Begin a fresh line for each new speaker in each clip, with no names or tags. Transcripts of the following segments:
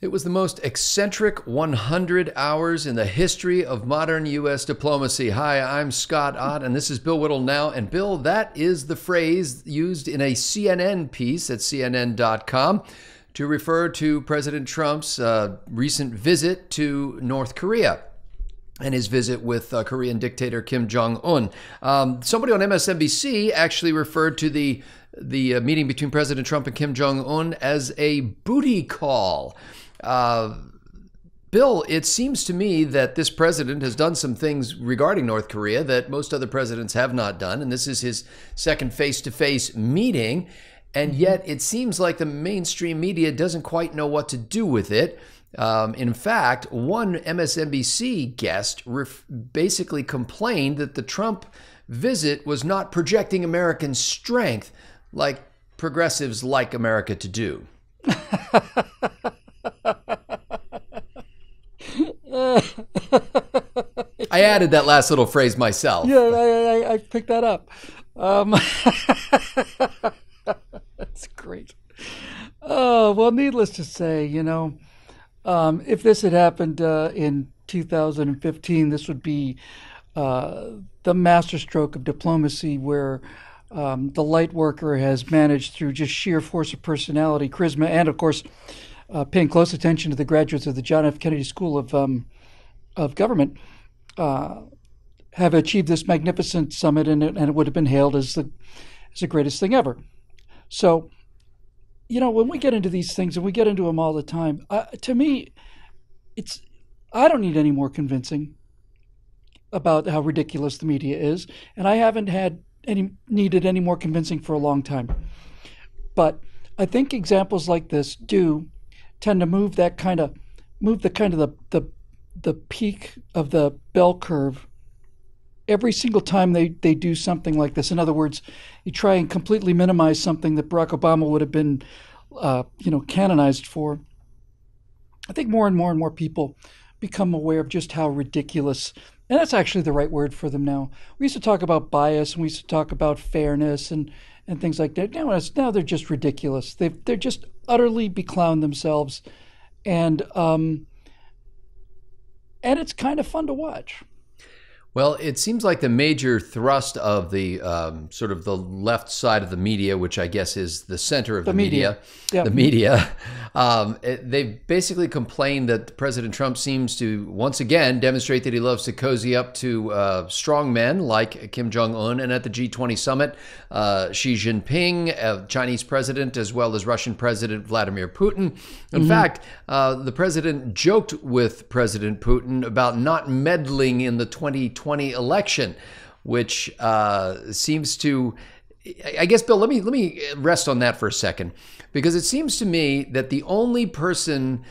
It was the most eccentric 100 hours in the history of modern U.S. diplomacy. Hi, I'm Scott Ott, and this is Bill Whittle Now. And Bill, that is the phrase used in a CNN piece at CNN.com to refer to President Trump's recent visit to North Korea and his visit with Korean dictator Kim Jong Un. Somebody on MSNBC actually referred to the meeting between President Trump and Kim Jong Un as a booty call. Bill, it seems to me that this president has done some things regarding North Korea that most other presidents have not done, and this is his second face-to-face meeting, and yet it seems like the mainstream media doesn't quite know what to do with it. In fact, one MSNBC guest basically complained that the Trump visit was not projecting American strength like progressives like America to do. I added that last little phrase myself.
Yeah, I picked that up. That's great. Oh, well, needless to say, if this had happened in 2015, this would be the masterstroke of diplomacy where the light worker has managed through just sheer force of personality, charisma, and, of course, paying close attention to the graduates of the John F. Kennedy School of Government, have achieved this magnificent summit, and it would have been hailed as the greatest thing ever. So, when we get into these things, and we get into them all the time, to me, I don't need any more convincing about how ridiculous the media is, and I haven't needed any more convincing for a long time. But I think examples like this tend to move the peak of the bell curve every single time they do something like this. In other words, you try and completely minimize something that Barack Obama would have been canonized for. I think more and more people become aware of just how ridiculous, and that's actually the right word for them now. We used to talk about bias, and we used to talk about fairness and things like that. Now they're just ridiculous. They're just utterly beclowned themselves, and it's kind of fun to watch.
Well, it seems like the major thrust of the sort of the left side of the media, which I guess is the center of the media.
Yeah.
The media, they basically complained that President Trump seems to once again demonstrate that he loves to cozy up to strong men like Kim Jong Un, and at the G20 summit, Xi Jinping, Chinese president, as well as Russian President Vladimir Putin. In fact, the president joked with President Putin about not meddling in the 2020 election, which seems to, I guess, Bill, let me rest on that for a second, because it seems to me that the only person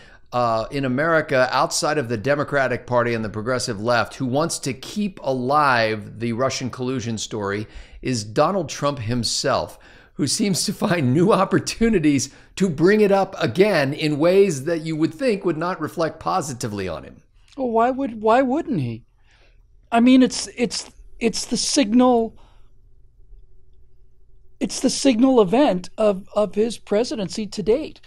in America outside of the Democratic Party and the progressive left who wants to keep alive the Russian collusion story is Donald Trump himself, who seems to find new opportunities to bring it up again in ways that you would think would not reflect positively on him.
Well, why wouldn't he? I mean, it's the signal. It's the signal event of his presidency to date,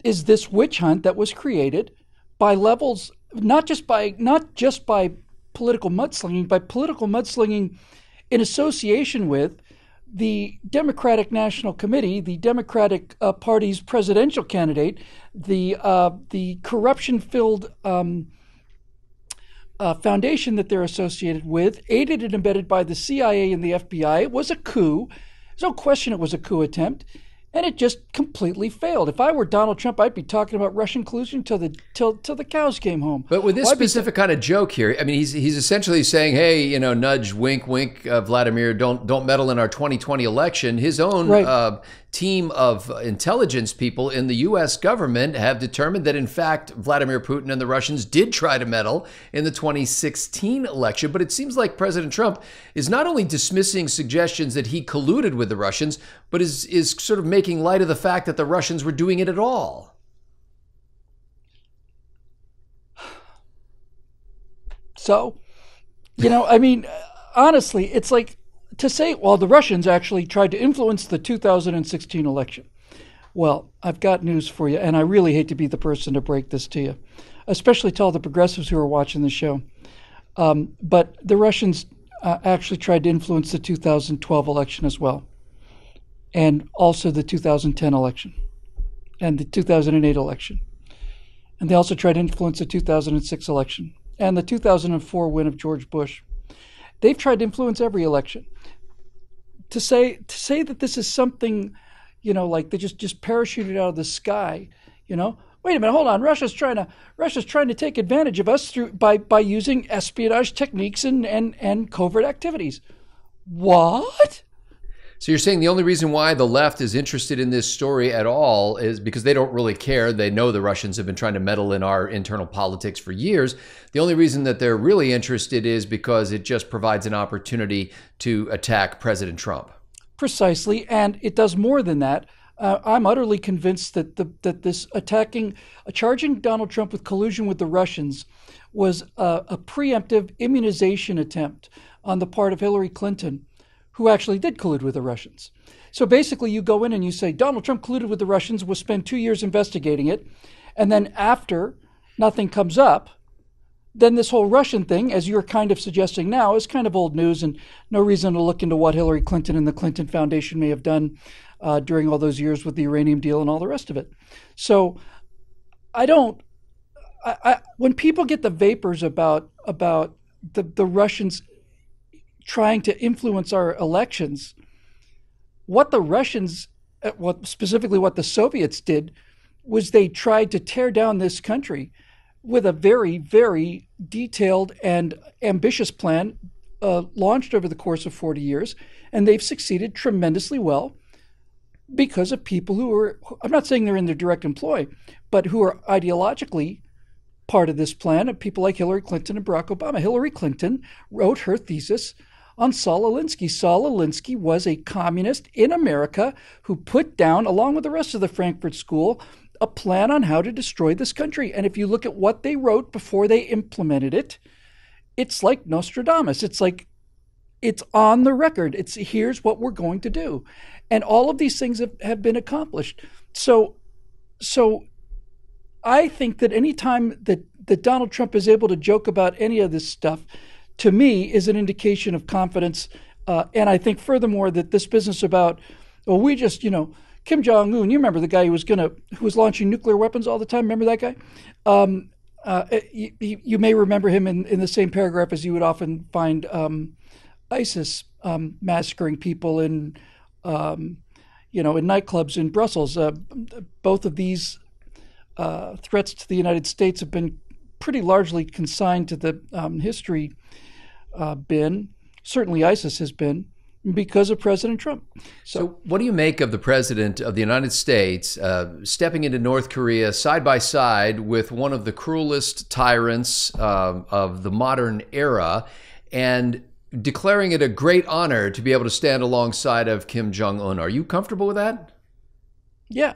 is this witch hunt that was created by levels, not just by political mudslinging, in association with the Democratic National Committee, the Democratic Party's presidential candidate, the corruption-filled foundation that they're associated with, aided and abetted by the CIA and the FBI. It was a coup. There's no question it was a coup attempt, and it just completely failed. If I were Donald Trump, I'd be talking about Russian collusion till the cows came home.
But with this specific kind of joke here, I mean, he's essentially saying, hey, nudge, wink, wink, Vladimir, don't meddle in our 2020 election. His own team of intelligence people in the U.S. government have determined that, in fact, Vladimir Putin and the Russians did try to meddle in the 2016 election. But it seems like President Trump is not only dismissing suggestions that he colluded with the Russians, but is sort of making light of the fact that the Russians were doing it at all.
So, I mean, honestly, it's like to say, well, the Russians actually tried to influence the 2016 election. Well, I've got news for you, and I really hate to be the person to break this to you, especially to all the progressives who are watching the show. But the Russians actually tried to influence the 2012 election as well, and also the 2010 election, and the 2008 election. And they also tried to influence the 2006 election, and the 2004 win of George Bush. They've tried to influence every election. To say that this is something, like they just parachuted out of the sky, wait a minute, hold on. Russia's trying to take advantage of us by using espionage techniques and covert activities. What?
So you're saying the only reason why the left is interested in this story at all is because they don't really care. They know the Russians have been trying to meddle in our internal politics for years. The only reason that they're really interested is because it just provides an opportunity to attack President Trump.
Precisely, and it does more than that. I'm utterly convinced that this charging Donald Trump with collusion with the Russians was a preemptive immunization attempt on the part of Hillary Clinton, who actually did collude with the Russians. So basically, you go in and you say, Donald Trump colluded with the Russians, we'll spend 2 years investigating it, and then after nothing comes up, then this whole Russian thing, as you're kind of suggesting now, is kind of old news and no reason to look into what Hillary Clinton and the Clinton Foundation may have done during all those years with the uranium deal and all the rest of it. So when people get the vapors about the Russians trying to influence our elections, what the Russians, specifically what the Soviets did, was they tried to tear down this country with a very, very detailed and ambitious plan launched over the course of 40 years. And they've succeeded tremendously well because of people who are, I'm not saying they're in their direct employ, but who are ideologically part of this plan, of people like Hillary Clinton and Barack Obama. Hillary Clinton wrote her thesis on Saul Alinsky. Saul Alinsky was a communist in America who put down, along with the rest of the Frankfurt School, a plan on how to destroy this country. And if you look at what they wrote before they implemented it, it's like Nostradamus. It's like, it's on the record. It's here's what we're going to do. And all of these things have been accomplished. So I think that any time that Donald Trump is able to joke about any of this stuff, to me, is an indication of confidence. And I think furthermore that this business about, well, we just, Kim Jong Un, you remember the guy who was launching nuclear weapons all the time? Remember that guy? You may remember him in the same paragraph as you would often find ISIS massacring people in nightclubs in Brussels. Both of these threats to the United States have been pretty largely consigned to the history bin. Certainly ISIS has been, because of President Trump.
So what do you make of the President of the United States stepping into North Korea side by side with one of the cruelest tyrants of the modern era and declaring it a great honor to be able to stand alongside of Kim Jong Un? Are you comfortable with that?
Yeah.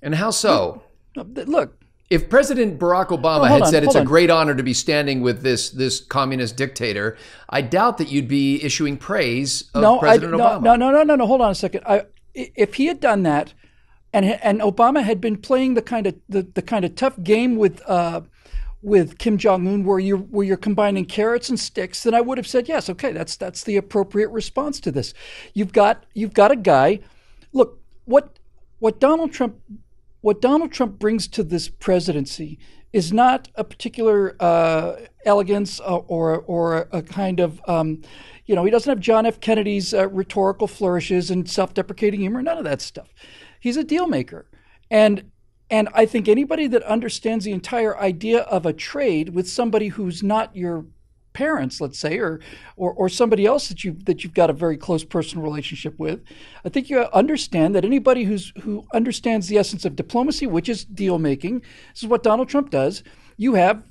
And how so?
Look,
if President Barack Obama had said it's a great honor to be standing with this communist dictator, I doubt that you'd be issuing praise of President Obama.
No. Hold on a second. If he had done that, and Obama had been playing the kind of tough game with Kim Jong Un, where you're combining carrots and sticks, then I would have said yes. Okay, that's the appropriate response to this. You've got a guy. Look, what Donald Trump brings to this presidency is not a particular elegance or a kind of, he doesn't have John F. Kennedy's rhetorical flourishes and self-deprecating humor, none of that stuff. He's a deal maker. And I think anybody that understands the entire idea of a trade with somebody who's not your parents, let's say, or somebody else that you've got a very close personal relationship with, I think you understand that anybody who understands the essence of diplomacy, which is deal making, this is what Donald Trump does. You have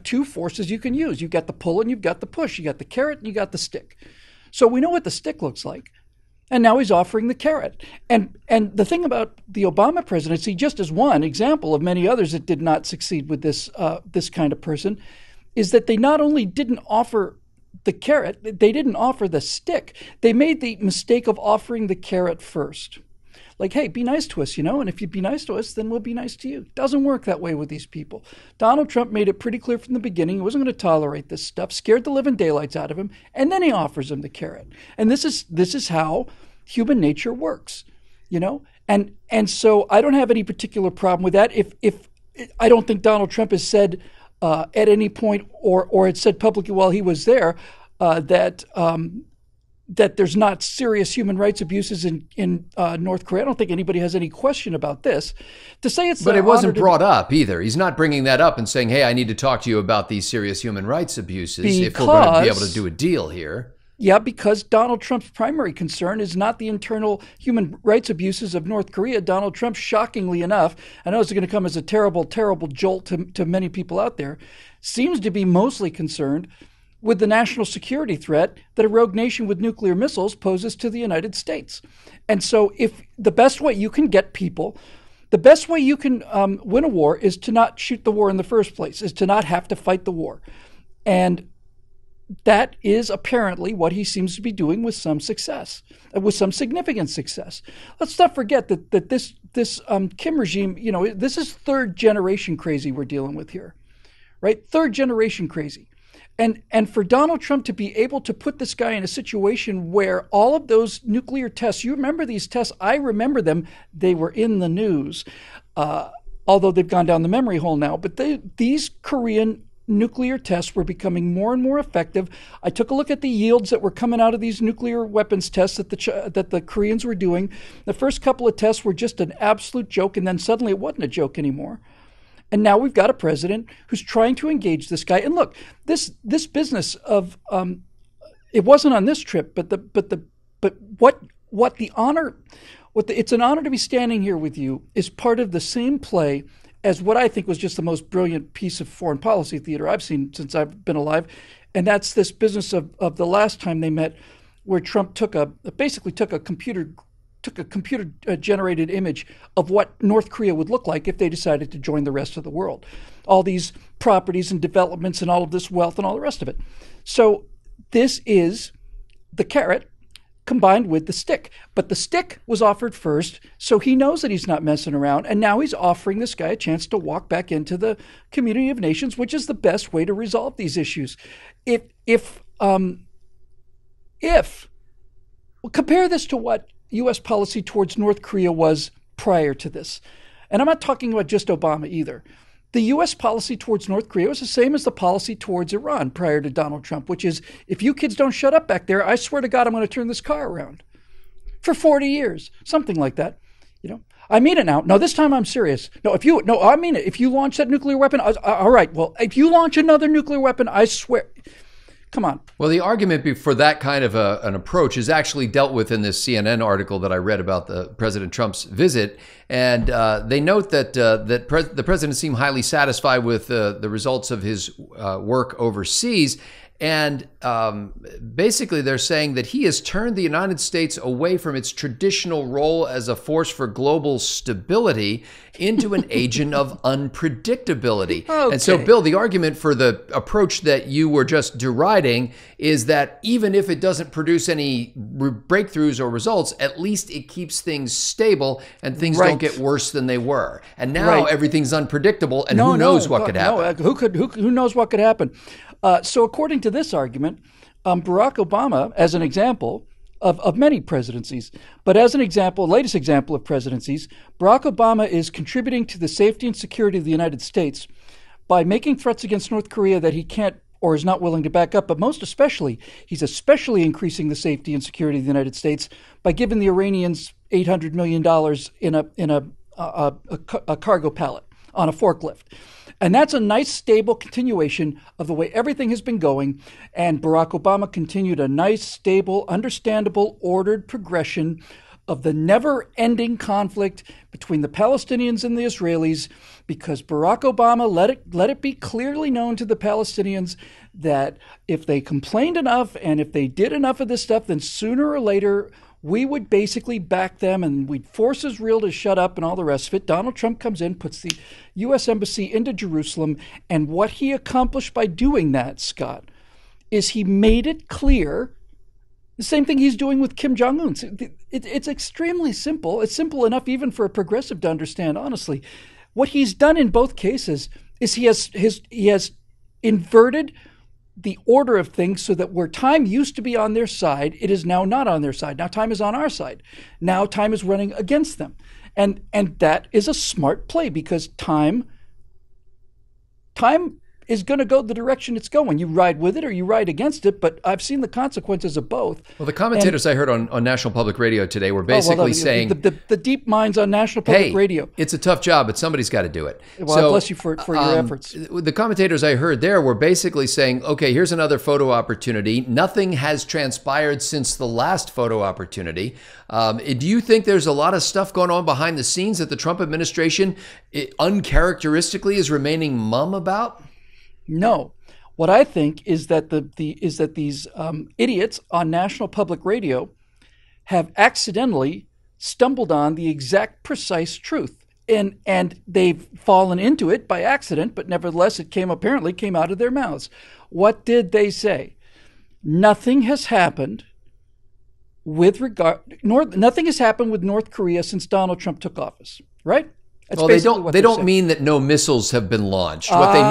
two forces you can use. You've got the pull and you've got the push. You got the carrot and you got the stick. So we know what the stick looks like. And now he's offering the carrot. And the thing about the Obama presidency, just as one example of many others that did not succeed with this kind of person, is that they not only didn't offer the carrot, they didn't offer the stick. They made the mistake of offering the carrot first. Like, hey, be nice to us, and if you be nice to us, then we'll be nice to you. Doesn't work that way with these people. Donald Trump made it pretty clear from the beginning he wasn't going to tolerate this stuff, scared the living daylights out of him, and then he offers him the carrot. And this is how human nature works, And so I don't have any particular problem with that. If I don't think Donald Trump has said at any point or had said publicly while he was there that there's not serious human rights abuses in North Korea. I don't think anybody has any question about this. To say it's
but it wasn't brought up either. He's not bringing that up and saying, "Hey, I need to talk to you about these serious human rights abuses if we're going to be able to do a deal here."
Yeah, because Donald Trump's primary concern is not the internal human rights abuses of North Korea. Donald Trump, shockingly enough, I know it's going to come as a terrible, terrible jolt to many people out there, seems to be mostly concerned with the national security threat that a rogue nation with nuclear missiles poses to the United States. And so if the best way you can get people, the best way you can win a war is to not shoot the war in the first place, is to not have to fight the war. And that is apparently what he seems to be doing with some success, with some significant success. Let's not forget that this Kim regime, this is third generation crazy we're dealing with here, right? Third generation crazy. And for Donald Trump to be able to put this guy in a situation where all of those nuclear tests, you remember these tests, I remember them, they were in the news, although they've gone down the memory hole now, but these Korean nuclear tests were becoming more and more effective. I took a look at the yields that were coming out of these nuclear weapons tests that the Koreans were doing. The first couple of tests were just an absolute joke, and then suddenly it wasn't a joke anymore. And now we've got a president who's trying to engage this guy. And look, this business of it wasn't on this trip, but it's an honor to be standing here with you is part of the same play as what I think was just the most brilliant piece of foreign policy theater I've seen since I've been alive, and that's this business of the last time they met, where Trump basically took a computer generated image of what North Korea would look like if they decided to join the rest of the world. All these properties and developments and all of this wealth and all the rest of it. So this is the carrot combined with the stick. But the stick was offered first, so he knows that he's not messing around. And now he's offering this guy a chance to walk back into the community of nations, which is the best way to resolve these issues. Compare this to what U.S. policy towards North Korea was prior to this. And I'm not talking about just Obama either. The U.S. policy towards North Korea was the same as the policy towards Iran prior to Donald Trump, which is, if you kids don't shut up back there, I swear to God, I'm going to turn this car around. For 40 years, something like that. I mean it now. No, this time I'm serious. I mean it. If you launch that nuclear weapon, all right. Well, if you launch another nuclear weapon, I swear. Come on.
Well, the argument for that kind of an approach is actually dealt with in this CNN article that I read about President Trump's visit. And they note that the president seemed highly satisfied with the results of his work overseas. And basically, they're saying that he has turned the United States away from its traditional role as a force for global stability into an agent of unpredictability. Okay. And so, Bill, the argument for the approach that you were just deriding is that even if it doesn't produce any breakthroughs or results, at least it keeps things stable and things don't get worse than they were. And now everything's unpredictable, and who knows what could happen?
Who knows what could happen? So according to this argument, Barack Obama, as an example of many presidencies, but as an example, latest example of presidencies, Barack Obama is contributing to the safety and security of the United States by making threats against North Korea that he can't or is not willing to back up. But most especially, he's especially increasing the safety and security of the United States by giving the Iranians $800 million in a cargo pallet on a forklift. And that's a nice, stable continuation of the way everything has been going. And Barack Obama continued a nice, stable, understandable, ordered progression of the never-ending conflict between the Palestinians and the Israelis, because Barack Obama let it be clearly known to the Palestinians that if they complained enough and if they did enough of this stuff, then sooner or later we would basically back them and we'd force Israel to shut up and all the rest of it. Donald Trump comes in, puts the U.S. Embassy into Jerusalem, and what he accomplished by doing that, Scott, is he made it clear The same thing he's doing with Kim Jong Un. It's extremely simple. It's simple enough even for a progressive to understand, honestly. What he's done in both cases is he has inverted the order of things so that where time used to be on their side, it is now not on their side. Now time is on our side. Now time is running against them. And that is a smart play because time is going to go the direction it's going. You ride with it or you ride against it, but I've seen the consequences of both.
Well, the commentators I heard on National Public Radio today were basically saying...
The deep minds on National Public Radio.
It's a tough job, but somebody's got to do it.
Well, so, bless you for your efforts.
The commentators I heard there were basically saying, okay, here's another photo opportunity. Nothing has transpired since the last photo opportunity. Do you think there's a lot of stuff going on behind the scenes that the Trump administration uncharacteristically is remaining mum about?
No. What I think is that these idiots on National Public Radio have accidentally stumbled on the exact precise truth. And they've fallen into it by accident, but nevertheless it apparently came out of their mouths. What did they say? Nothing has happened nothing has happened with North Korea since Donald Trump took office, right?
Well, they don't mean that no missiles have been launched. What they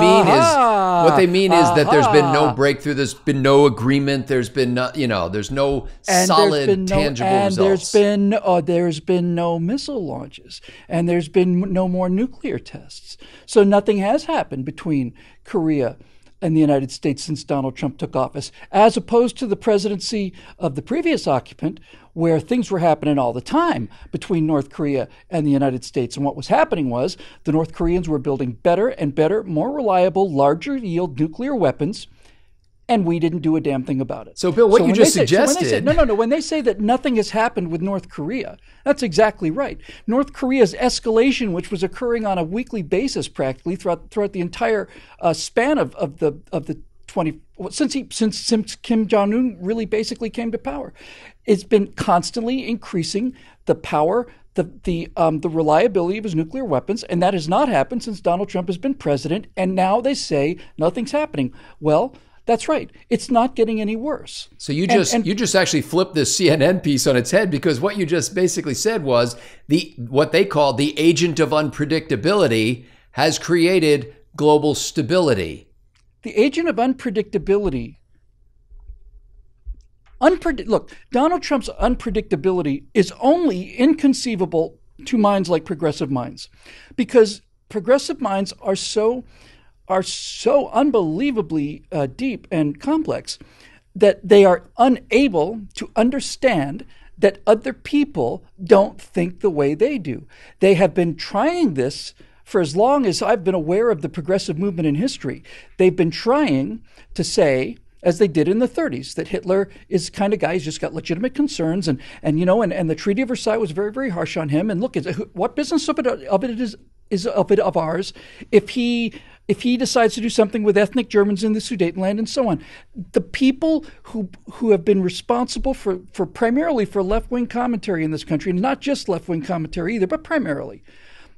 mean is that there's been no breakthrough, there's been no agreement, there's been there's no solid tangible results.
There's been no missile launches, and there's been no more nuclear tests. So nothing has happened between Korea and the United States since Donald Trump took office, as opposed to the presidency of the previous occupant, where things were happening all the time between North Korea and the United States. And what was happening was the North Koreans were building better and better, more reliable, larger yield nuclear weapons, and we didn't do a damn thing about it.
So, Bill, what you just suggested...
When they say that nothing has happened with North Korea, that's exactly right. North Korea's escalation, which was occurring on a weekly basis practically throughout the entire span of the 20... Since Kim Jong Un really basically came to power, it's been constantly increasing the power, the reliability of his nuclear weapons, and that has not happened since Donald Trump has been president. And now they say nothing's happening. Well, that's right. It's not getting any worse.
So you just actually flipped this CNN piece on its head, because what you just basically said was what they call the agent of unpredictability has created global stability.
The agent of unpredictability. Look, Donald Trump's unpredictability is only inconceivable to minds like progressive minds, because progressive minds are so unbelievably deep and complex that they are unable to understand that other people don't think the way they do. They have been trying this for as long as I've been aware of the progressive movement in history. They've been trying to say, as they did in the 30s, that Hitler is the kind of guy who's just got legitimate concerns, and the Treaty of Versailles was very, very harsh on him. And look, what business of it of ours if he decides to do something with ethnic Germans in the Sudetenland and so on. The people who have been responsible for primarily for left-wing commentary in this country, and not just left-wing commentary either, but primarily,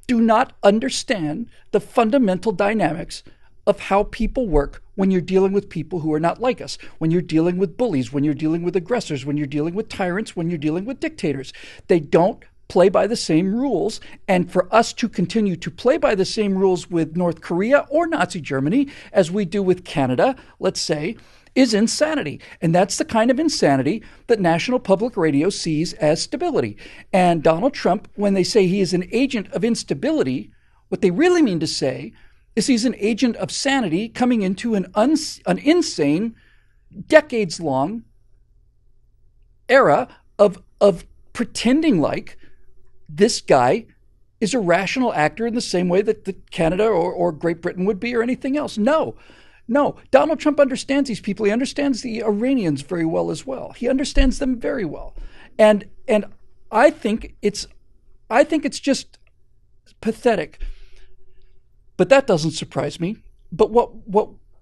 do not understand the fundamental dynamics of how people work when you're dealing with people who are not like us, when you're dealing with bullies, when you're dealing with aggressors, when you're dealing with tyrants, when you're dealing with dictators. They don't play by the same rules. And for us to continue to play by the same rules with North Korea or Nazi Germany, as we do with Canada, let's say, is insanity. And that's the kind of insanity that National Public Radio sees as stability. And Donald Trump, when they say he is an agent of instability, what they really mean to say is he's an agent of sanity coming into an insane, decades-long era of pretending like this guy is a rational actor in the same way that Canada or Great Britain would be, or anything else. No. Donald Trump understands these people. He understands the Iranians very well as well. He understands them very well. And I think it's just pathetic. But that doesn't surprise me. But what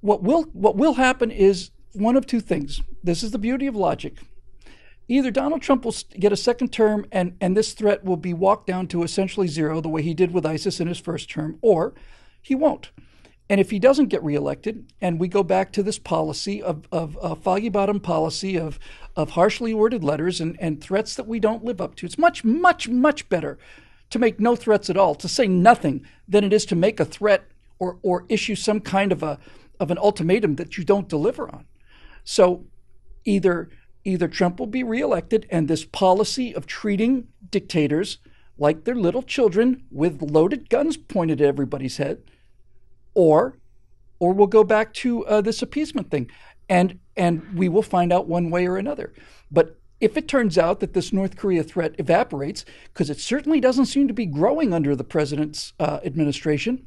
will happen is one of two things. This is the beauty of logic. Either Donald Trump will get a second term and this threat will be walked down to essentially zero, the way he did with ISIS in his first term, or he won't. And if he doesn't get reelected, and we go back to this policy of foggy bottom policy of harshly worded letters and threats that we don't live up to, it's much, much, much better to make no threats at all, to say nothing, than it is to make a threat or issue some kind of an ultimatum that you don't deliver on. So either Trump will be reelected and this policy of treating dictators like they're little children with loaded guns pointed at everybody's head, or we'll go back to this appeasement thing, and we will find out one way or another. But if it turns out that this North Korea threat evaporates, because it certainly doesn't seem to be growing under the president's administration,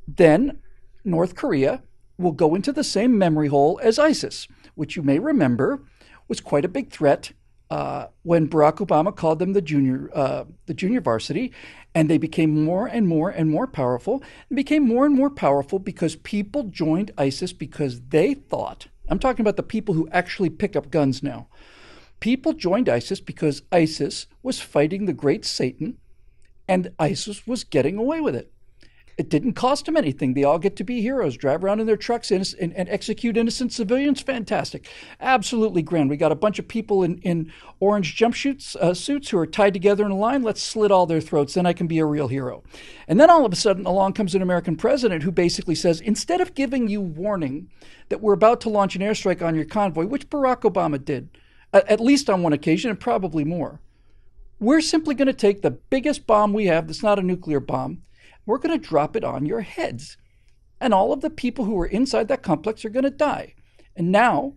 then North Korea will go into the same memory hole as ISIS, which you may remember was quite a big threat when Barack Obama called them the junior varsity, and they became more and more and more powerful, and became more and more powerful because people joined ISIS because they thought, I'm talking about the people who actually pick up guns now, people joined ISIS because ISIS was fighting the great Satan, and ISIS was getting away with it. It didn't cost them anything. They all get to be heroes, drive around in their trucks and execute innocent civilians. Fantastic. Absolutely grand. We got a bunch of people in orange suits who are tied together in a line. Let's slit all their throats. Then I can be a real hero. And then all of a sudden along comes an American president who basically says, instead of giving you warning that we're about to launch an airstrike on your convoy, which Barack Obama did, at least on one occasion and probably more, we're simply going to take the biggest bomb we have that's not a nuclear bomb. We're going to drop it on your heads. And all of the people who are inside that complex are going to die. And now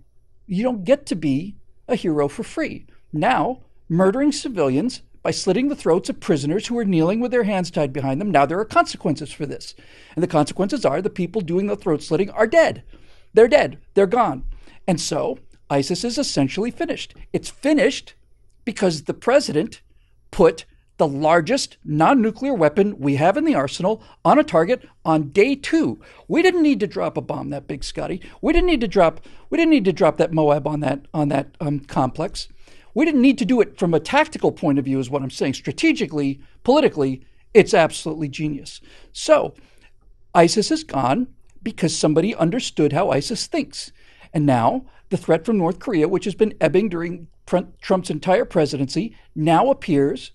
you don't get to be a hero for free. Now, murdering civilians by slitting the throats of prisoners who are kneeling with their hands tied behind them, now there are consequences for this. And the consequences are the people doing the throat slitting are dead. They're dead. They're gone. And so ISIS is essentially finished. It's finished because the president put the largest non-nuclear weapon we have in the arsenal on a target on day 2. We didn't need to drop a bomb that big, Scotty. We didn't need to drop that Moab on that complex. We didn't need to do it from a tactical point of view, is what I'm saying. Strategically, politically, it's absolutely genius. So ISIS is gone because somebody understood how ISIS thinks. And now the threat from North Korea, which has been ebbing during Trump's entire presidency, now appears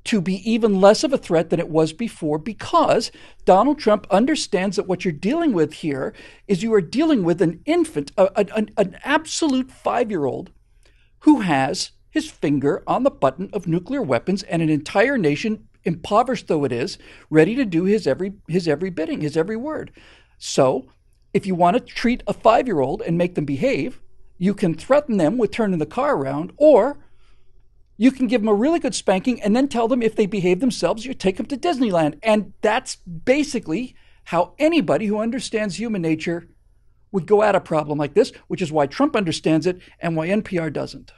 to be even less of a threat than it was before, because Donald Trump understands that what you're dealing with here is you are dealing with an infant, an absolute 5-year-old who has his finger on the button of nuclear weapons, and an entire nation, impoverished though it is, ready to do his every bidding, his every word. So if you want to treat a 5-year-old and make them behave, you can threaten them with turning the car around, or you can give them a really good spanking and then tell them if they behave themselves, you take them to Disneyland. And that's basically how anybody who understands human nature would go at a problem like this, which is why Trump understands it and why NPR doesn't.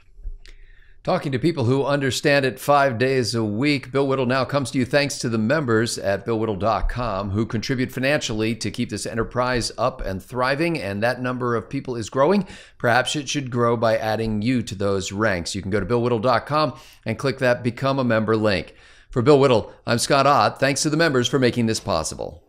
Talking to people who understand it 5 days a week, Bill Whittle now comes to you thanks to the members at BillWhittle.com who contribute financially to keep this enterprise up and thriving, and that number of people is growing. Perhaps it should grow by adding you to those ranks. You can go to BillWhittle.com and click that Become a Member link. For Bill Whittle, I'm Scott Ott. Thanks to the members for making this possible.